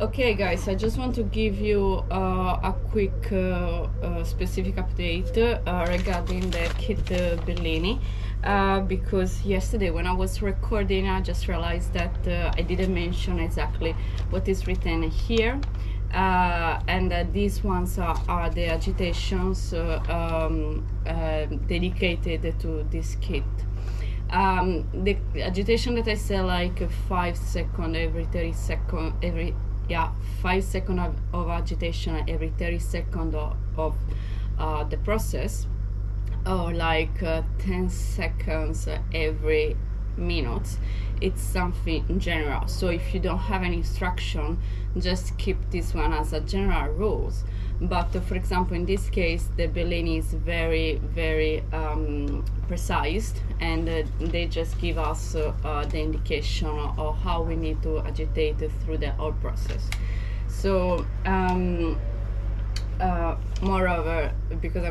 Okay guys, I just want to give you a quick specific update regarding the kit Bellini, because yesterday when I was recording I just realized that I didn't mention exactly what is written here, and these ones are the agitations dedicated to this kit. The agitation that I say, like 5 seconds every 30 seconds, 5 seconds of agitation every 30 seconds of the process, or like 10 seconds every minute. It's something general, so if you don't have any instruction, just keep this one as a general rules. But for example, in this case, the Bellini is very precise, and they just give us the indication of how we need to agitate through the whole process. So moreover, because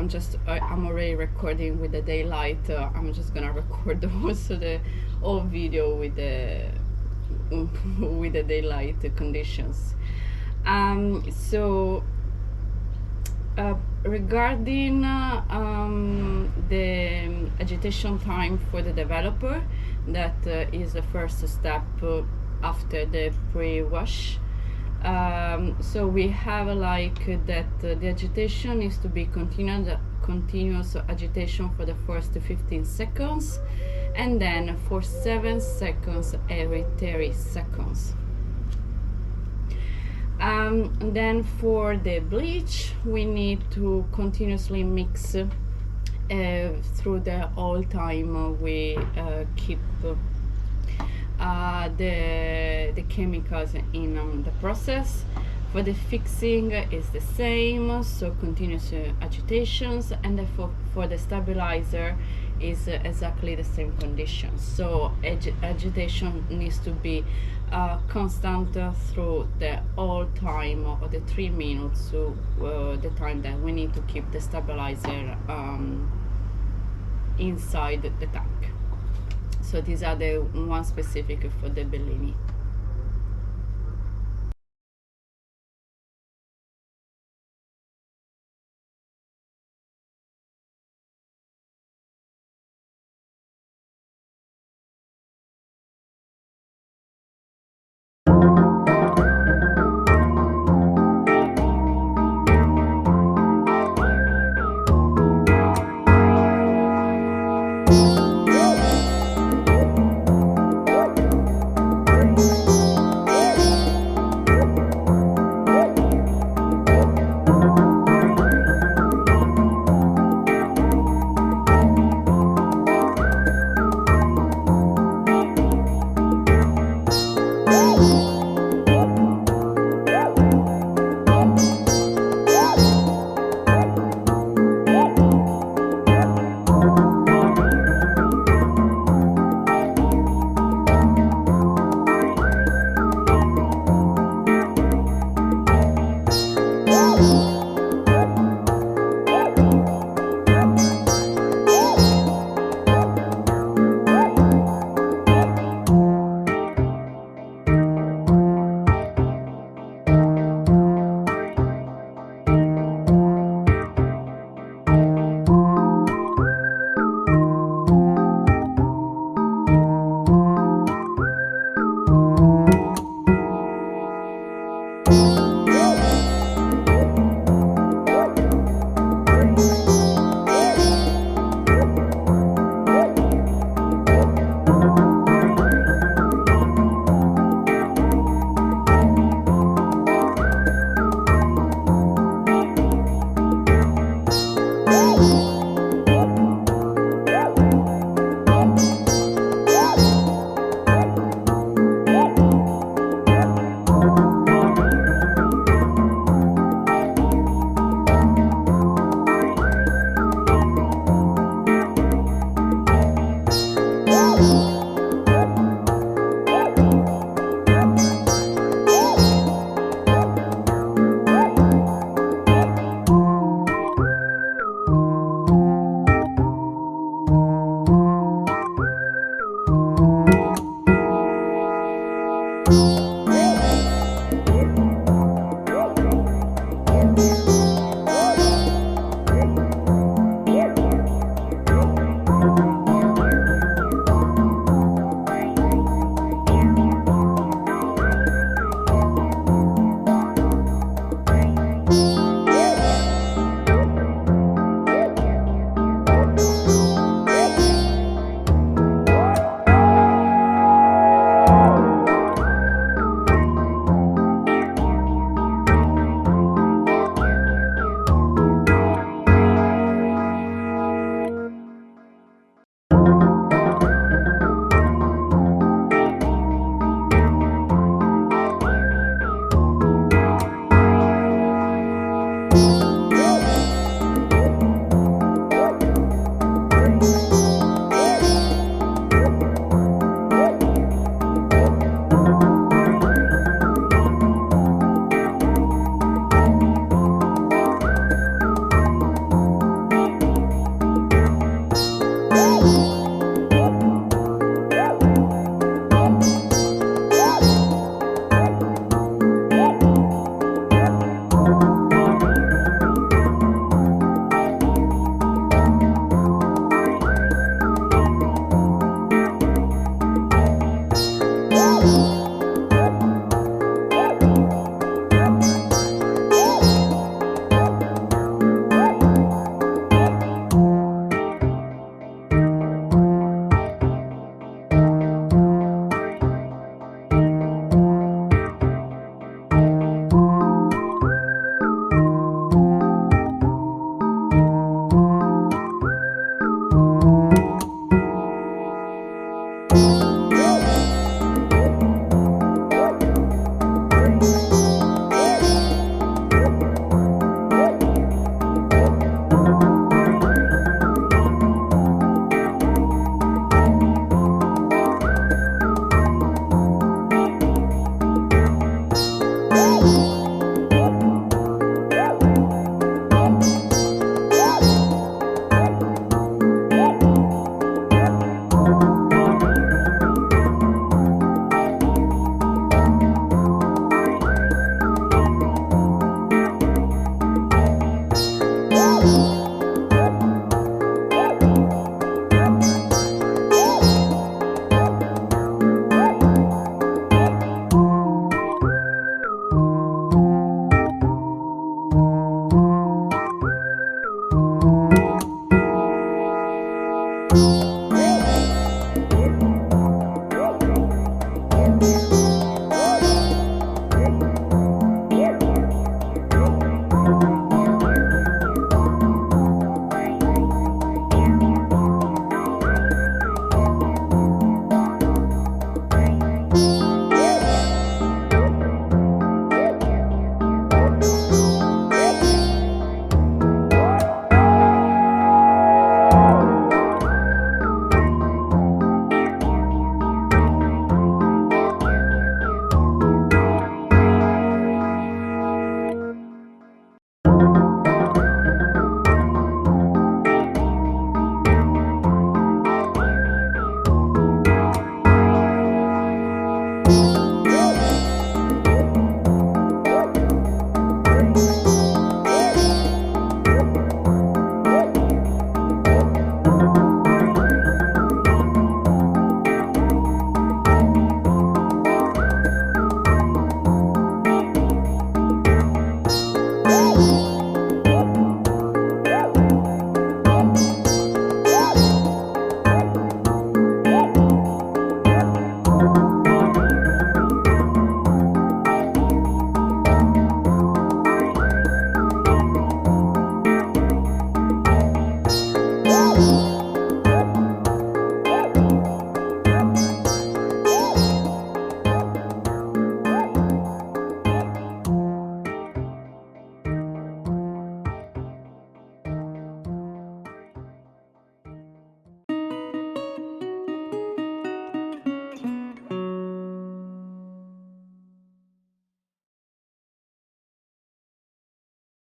I'm already recording with the daylight, I'm just gonna record also the whole video with the daylight conditions. Regarding the agitation time for the developer, that is the first step after the pre-wash. So we have like that the agitation is to be continuous agitation for the first 15 seconds, and then for 7 seconds every 30 seconds. Then for the bleach, we need to continuously mix through the whole time we keep the chemicals in the process. For the fixing is the same, so continuous agitations, and for the stabilizer is exactly the same conditions. So agitation needs to be constant through the whole time of the 3 minutes, so the time that we need to keep the stabilizer inside the tank. So these are the one specific for the Bellini.